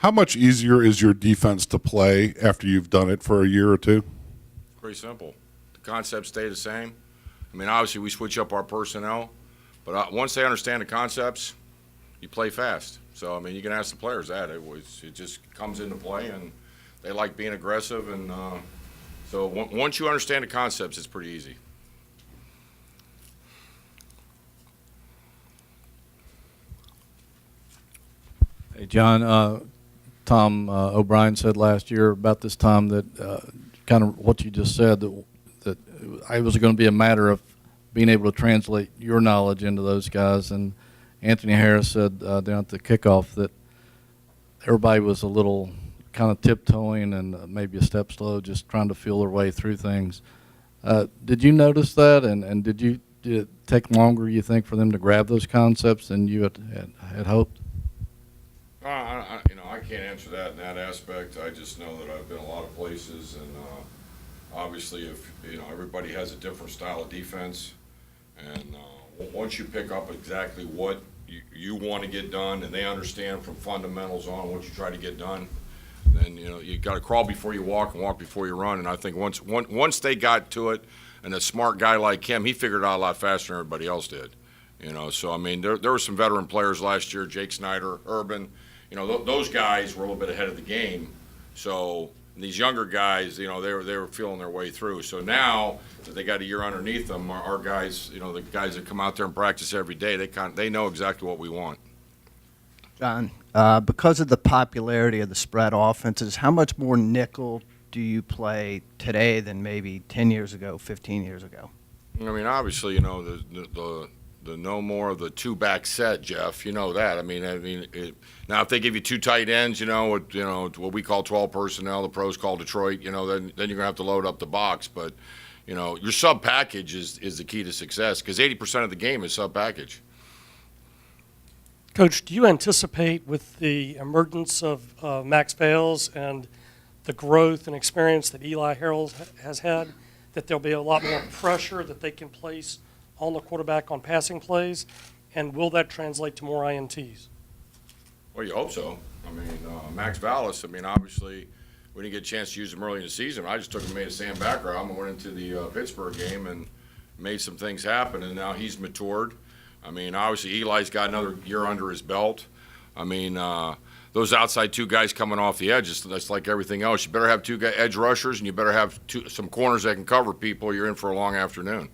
How much easier is your defense to play after you've done it for a year or two? Pretty simple. The concepts stay the same. I mean, obviously we switch up our personnel, but once they understand the concepts, you play fast. So, I mean, you can ask the players that. It just comes into play, and they like being aggressive. And so once you understand the concepts, it's pretty easy. Hey, John, Tom O'Brien said last year about this time that kind of what you just said, that it was going to be a matter of being able to translate your knowledge into those guys. And Anthony Harris said down at the kickoff that everybody was a little kind of tiptoeing and maybe a step slow, just trying to feel their way through things. Did you notice that? And did it take longer, you think, for them to grab those concepts than you had hoped? I can't answer that in that aspect. I just know that I've been a lot of places, and obviously, if everybody has a different style of defense, and once you pick up exactly what you want to get done, and they understand from fundamentals on what you try to get done, then you got to crawl before you walk and walk before you run. And I think once they got to it, and a smart guy like him, he figured it out a lot faster than everybody else did. So I mean, there were some veteran players last year, Jake Snyder, Urban. Those guys were a little bit ahead of the game. So these younger guys, they were feeling their way through. So now that they got a year underneath them, our guys, the guys that come out there and practice every day, they know exactly what we want. John, because of the popularity of the spread offenses, how much more nickel do you play today than maybe 10 years ago, 15 years ago? I mean, obviously, the no more of the two-back set, Jeff. You know that. I mean, now if they give you two tight ends, what we call 12 personnel, the pros call Detroit. Then you're gonna have to load up the box. But your sub package is the key to success, because 80% of the game is sub package. Coach, do you anticipate, with the emergence of Max Bales and the growth and experience that Eli Harold has had, that there'll be a lot more pressure that they can place on the quarterback on passing plays, and will that translate to more INTs? Well, you hope so. I mean, Max Vallis, obviously, we didn't get a chance to use him early in the season. I just took him, made a Sam background, and went into the Pittsburgh game and made some things happen, and now he's matured. I mean, obviously, Eli's got another year under his belt. I mean, those outside two guys coming off the edges, that's like everything else. You better have two edge rushers, and you better have some corners that can cover people. You're in for a long afternoon.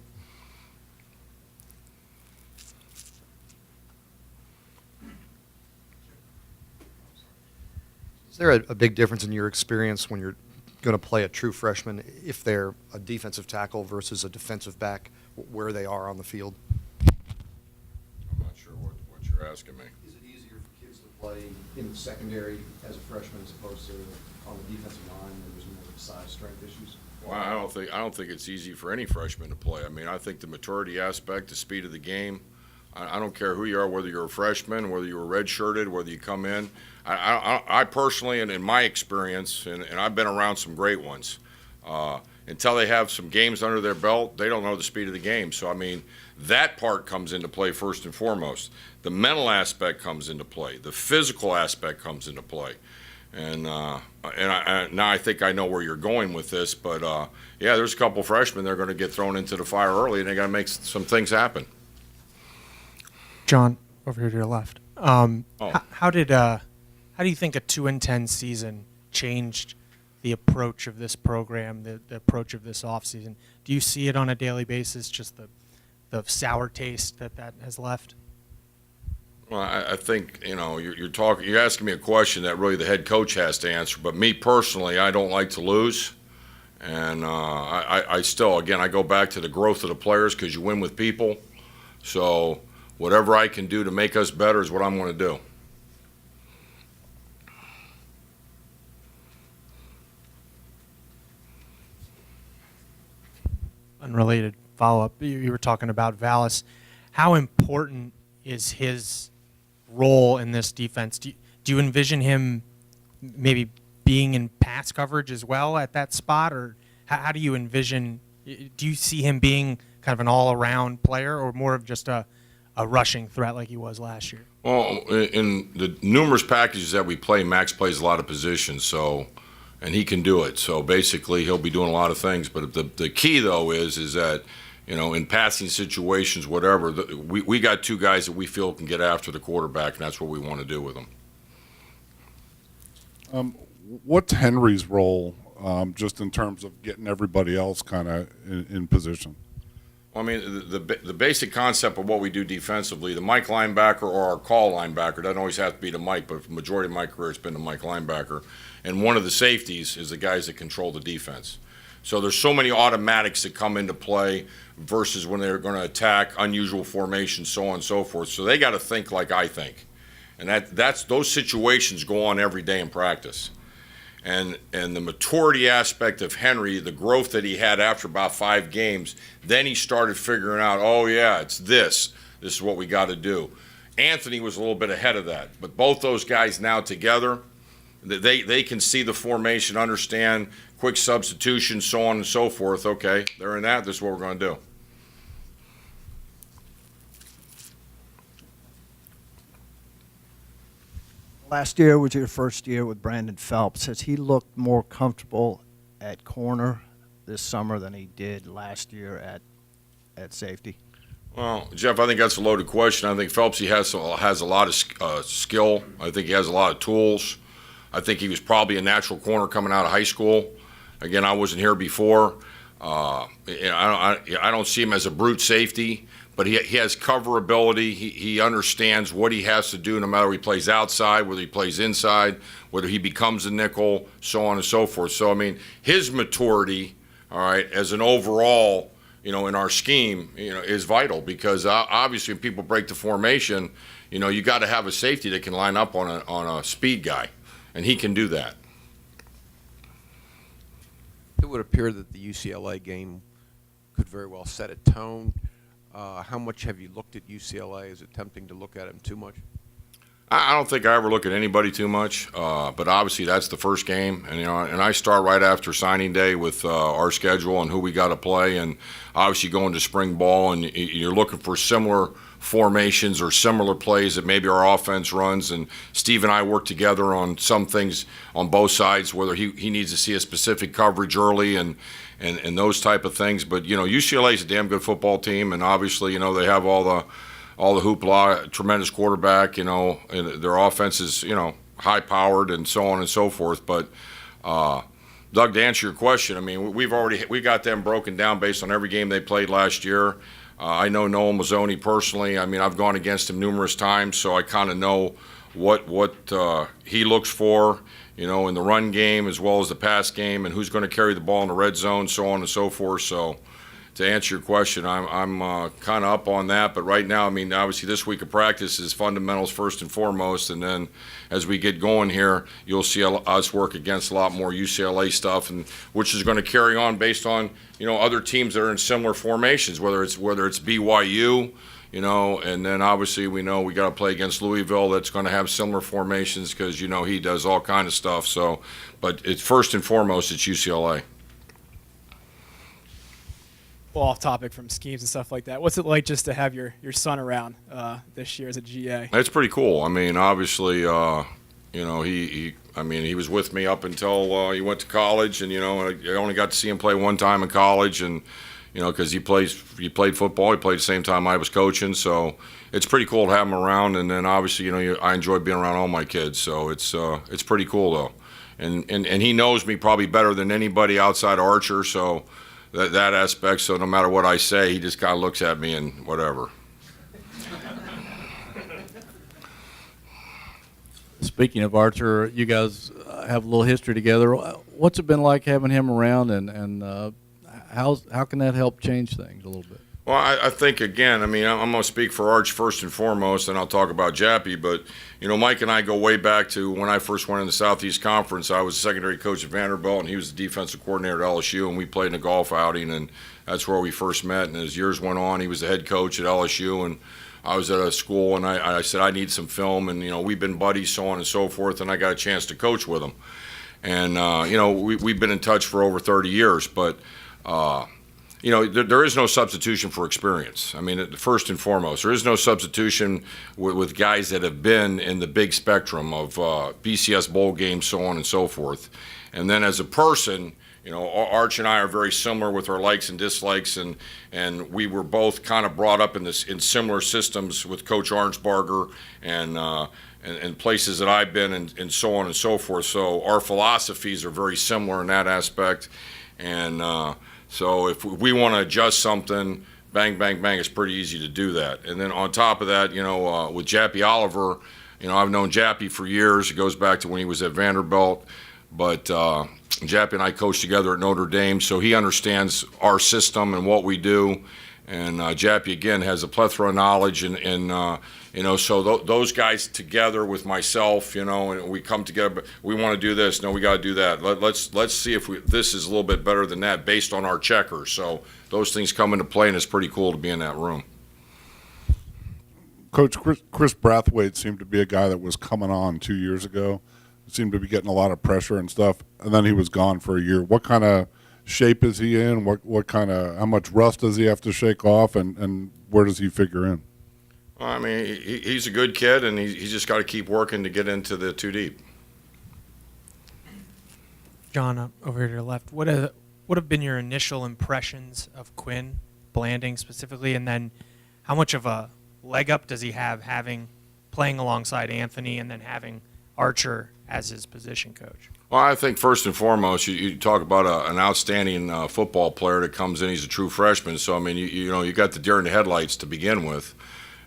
Is there a big difference in your experience when you're going to play a true freshman, if they're a defensive tackle versus a defensive back, where they are on the field? I'm not sure what you're asking me. Is it easier for kids to play in the secondary as a freshman as opposed to on the defensive line where there's more size strength issues? Well, I don't think it's easy for any freshman to play. I mean, I think the maturity aspect, the speed of the game, I don't care who you are, whether you're a freshman, whether you were redshirted, whether you come in. I personally, and in my experience, and I've been around some great ones, until they have some games under their belt, they don't know the speed of the game. So, I mean, that part comes into play first and foremost. The mental aspect comes into play. The physical aspect comes into play. And now I think I know where you're going with this, but yeah, there's a couple freshmen that are going to get thrown into the fire early, and they got to make some things happen. John, over here to your left. How do you think a 2-10 season changed the approach of this program, the approach of this offseason? Do you see it on a daily basis, just the sour taste that has left? Well, I think, you're asking me a question that really the head coach has to answer. But me personally, I don't like to lose. And I still, again, I go back to the growth of the players, because you win with people. So whatever I can do to make us better is what I'm going to do. Unrelated follow-up. You were talking about Vallis. How important is his role in this defense? Do you envision him maybe being in pass coverage as well at that spot, or how do you envision? Do you see him being kind of an all-around player, or more of just a rushing threat like he was last year? Well, in the numerous packages that we play, Max plays a lot of positions, so, and he can do it. So basically, he'll be doing a lot of things. But the key, though, is that, you know, in passing situations, whatever, we got two guys that we feel can get after the quarterback, and that's what we want to do with them. What's Henry's role, just in terms of getting everybody else kind of in position? I mean, the basic concept of what we do defensively, the Mike linebacker or our call linebacker, doesn't always have to be the Mike, but the majority of my career it's been the Mike linebacker. And one of the safeties is the guys that control the defense. So there's so many automatics that come into play versus when they're going to attack, unusual formations, so on and so forth. So they got to think like I think. And that's those situations go on every day in practice. And the maturity aspect of Henry, the growth that he had after about 5 games, then he started figuring out, oh yeah, it's this. This is what we got to do. Anthony was a little bit ahead of that, but both those guys now together, they can see the formation, understand quick substitution, so on and so forth. Okay, they're in that. This is what we're going to do. Last year was your first year with Brandon Phelps. Has he looked more comfortable at corner this summer than he did last year at safety? Well, Jeff, I think that's a loaded question. I think Phelps, he has a lot of skill. I think he has a lot of tools. I think he was probably a natural corner coming out of high school. Again, I wasn't here before. I don't see him as a brute safety, but he has cover ability. He understands what he has to do no matter whether he plays outside, whether he plays inside, whether he becomes a nickel, so on and so forth. So, I mean, his maturity, all right, as an overall, you know, in our scheme, you know, is vital because obviously when people break the formation, you know, you got to have a safety that can line up on a speed guy, and he can do that. It would appear that the UCLA game could very well set a tone. How much have you looked at UCLA? Is it tempting to look at them too much? I don't think I ever look at anybody too much, but obviously that's the first game, and you know, and I start right after signing day with our schedule and who we got to play, and obviously going to spring ball, and you're looking for similar formations or similar plays that maybe our offense runs, and Steve and I work together on some things on both sides, whether he needs to see a specific coverage early and those type of things. But you know, UCLA is a damn good football team, and obviously, you know, they have all the hoopla, tremendous quarterback, you know, and their offense is, you know, high-powered and so on and so forth. But, Doug, to answer your question, I mean, we got them broken down based on every game they played last year. I know Noel Mazzoni personally. I mean, I've gone against him numerous times, so I kind of know what he looks for, you know, in the run game as well as the pass game, and who's going to carry the ball in the red zone, so on and so forth. So, to answer your question, I'm kind of up on that, but right now, I mean, obviously this week of practice is fundamentals first and foremost, and then as we get going here, you'll see us work against a lot more UCLA stuff, and which is going to carry on based on, you know, other teams that are in similar formations, whether it's BYU, you know, and then obviously we know we got to play against Louisville that's going to have similar formations because, you know, he does all kind of stuff. So, but it's first and foremost, it's UCLA. Well, off topic from schemes and stuff like that. What's it like just to have your son around this year as a GA? It's pretty cool. I mean, obviously, you know, he was with me up until he went to college, and you know, I only got to see him play one time in college, and you know, because he played football, he played the same time I was coaching, so it's pretty cool to have him around. And then obviously, you know, I enjoy being around all my kids, so it's pretty cool though, and he knows me probably better than anybody outside of Archer, so. That aspect, so no matter what I say, he just kind of looks at me and whatever. Speaking of Archer, you guys have a little history together. What's it been like having him around, and how can that help change things a little bit? Well, I think, again, I mean, I'm going to speak for Arch first and foremost, and I'll talk about Jappy, but, you know, Mike and I go way back to when I first went in the Southeast Conference. I was the secondary coach at Vanderbilt, and he was the defensive coordinator at LSU, and we played in a golf outing, and that's where we first met. And as years went on, he was the head coach at LSU, and I was at a school, and I said, I need some film, and, you know, we've been buddies, so on and so forth, and I got a chance to coach with him. And, you know, we've been in touch for over 30 years, but there is no substitution for experience. I mean, first and foremost, there is no substitution with guys that have been in the big spectrum of BCS bowl games, so on and so forth. And then as a person, Arch and I are very similar with our likes and dislikes, and we were both kind of brought up in similar systems with Coach Arnsbarger and places that I've been and so on and so forth. So our philosophies are very similar in that aspect. And so if we want to adjust something, bang, bang, bang, it's pretty easy to do that. And then on top of that, with Jappy Oliver, I've known Jappy for years. It goes back to when he was at Vanderbilt. But Jappy and I coached together at Notre Dame, so he understands our system and what we do. And Jappy, again, has a plethora of knowledge. So those guys together with myself, and we come together, but we want to do this. No, we got to do that. Let's see if this is a little bit better than that based on our checkers. So those things come into play, and it's pretty cool to be in that room. Coach, Chris Brathwaite seemed to be a guy that was coming on 2 years ago. Seemed to be getting a lot of pressure and stuff, and then he was gone for a year. What kind of shape is he in? How much rust does he have to shake off, and where does he figure in? Well, I mean, he's a good kid, and he's just got to keep working to get into the 2 deep. John, over here to your left, what have been your initial impressions of Quinn Blanding specifically, and then how much of a leg up does he have playing alongside Anthony and then having Archer as his position coach? Well, I think first and foremost, you talk about an outstanding football player that comes in. He's a true freshman, so I mean, you got the deer in the headlights to begin with,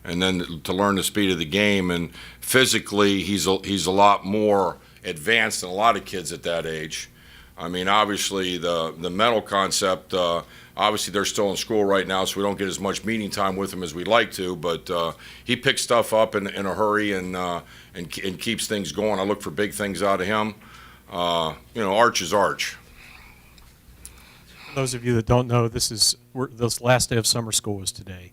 and then to learn the speed of the game. And physically, he's a lot more advanced than a lot of kids at that age. I mean, obviously the mental concept. Obviously, they're still in school right now, so we don't get as much meeting time with him as we'd like to. But he picks stuff up in a hurry and keeps things going. I look for big things out of him. Arch is Arch. For those of you that don't know, this last day of summer school is today.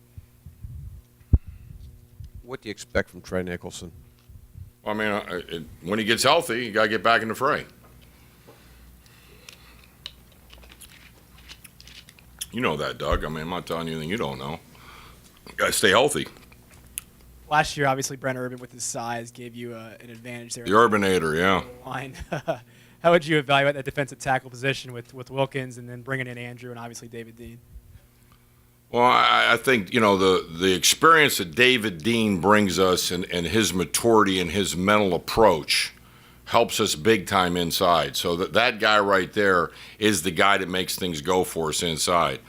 What do you expect from Trey Nicholson? I mean, when he gets healthy, you got to get back in the fray. You know that, Doug. I mean, I'm not telling you anything you don't know. Got to stay healthy. Last year, obviously, Brent Urban with his size gave you an advantage there. The Urbanator, yeah. Line. How would you evaluate that defensive tackle position with Wilkins and then bringing in Andrew and obviously David Dean? Well, I think, the experience that David Dean brings us and his maturity and his mental approach helps us big time inside. So that guy right there is the guy that makes things go for us inside.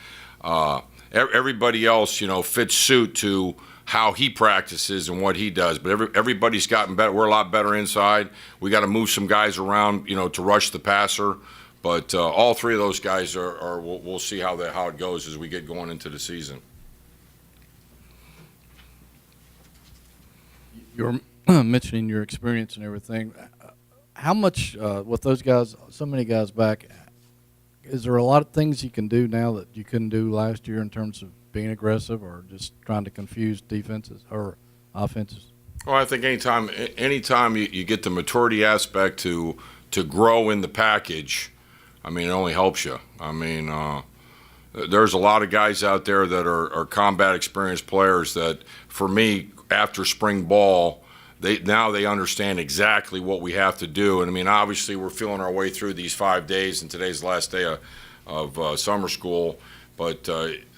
Everybody else, fits suit to how he practices and what he does. But everybody's gotten better. We're a lot better inside. We got to move some guys around, to rush the passer. But all three of those guys are we'll see how it goes as we get going into the season. You're mentioning your experience and everything. How much, with those guys, so many guys back, is there a lot of things you can do now that you couldn't do last year in terms of being aggressive or just trying to confuse defenses or offenses? Well, I think anytime you get the maturity aspect to grow in the package, I mean, it only helps you. I mean, there's a lot of guys out there that are combat experienced players that, for me, after spring ball, they understand exactly what we have to do. And I mean, obviously, we're feeling our way through these 5 days, and today's the last day of summer school. But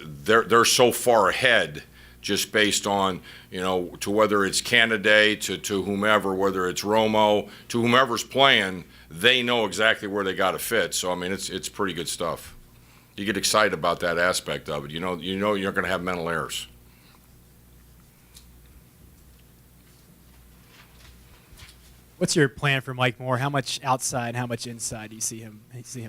they're so far ahead, just based on to whether it's Canada to whomever, whether it's Romo to whomever's playing, they know exactly where they got to fit. So I mean, it's pretty good stuff. You get excited about that aspect of it. You know you're going to have mental errors. What's your plan for Mike Moore? How much outside, how much inside do you see him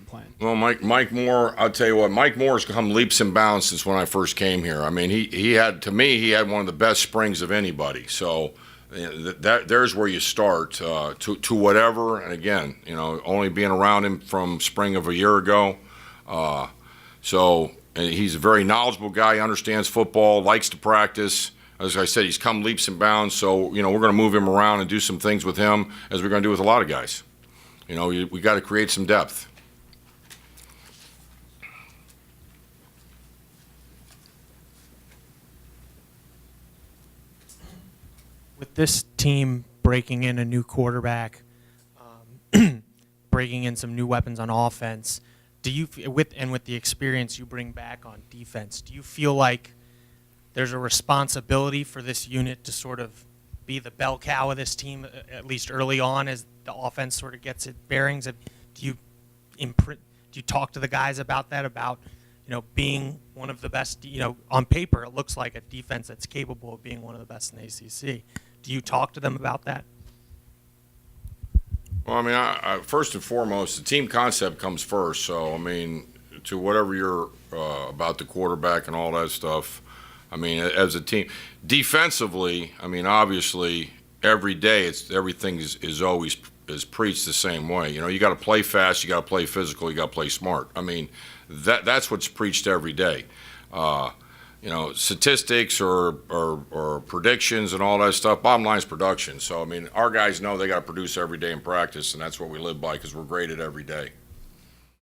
playing? Well, Mike Moore, I'll tell you what, Mike Moore has come leaps and bounds since when I first came here. I mean, he had one of the best springs of anybody. So there's where you start to whatever. And again, only being around him from spring of a year ago. So he's a very knowledgeable guy, understands football, likes to practice. As I said, he's come leaps and bounds, so, we're going to move him around and do some things with him as we're going to do with a lot of guys. We got to create some depth. with this team breaking in a new quarterback, breaking in some new weapons on offense, do you with the experience you bring back on defense, do you feel like there's a responsibility for this unit to sort of be the bell cow of this team, at least early on, as the offense sort of gets its bearings? Do you talk to the guys about that, about, being one of the best, on paper it looks like a defense that's capable of being one of the best in the ACC. Do you talk to them about that? Well, I mean, I first and foremost, the team concept comes first. So, I mean, to whatever you're about the quarterback and all that stuff, I mean, as a team, defensively, I mean, obviously, every day everything is always preached the same way. You got to play fast, you got to play physical, you got to play smart. I mean, that's what's preached every day. Statistics or predictions and all that stuff. Bottom line is production. So, I mean, our guys know they got to produce every day in practice, and that's what we live by because we're graded every day.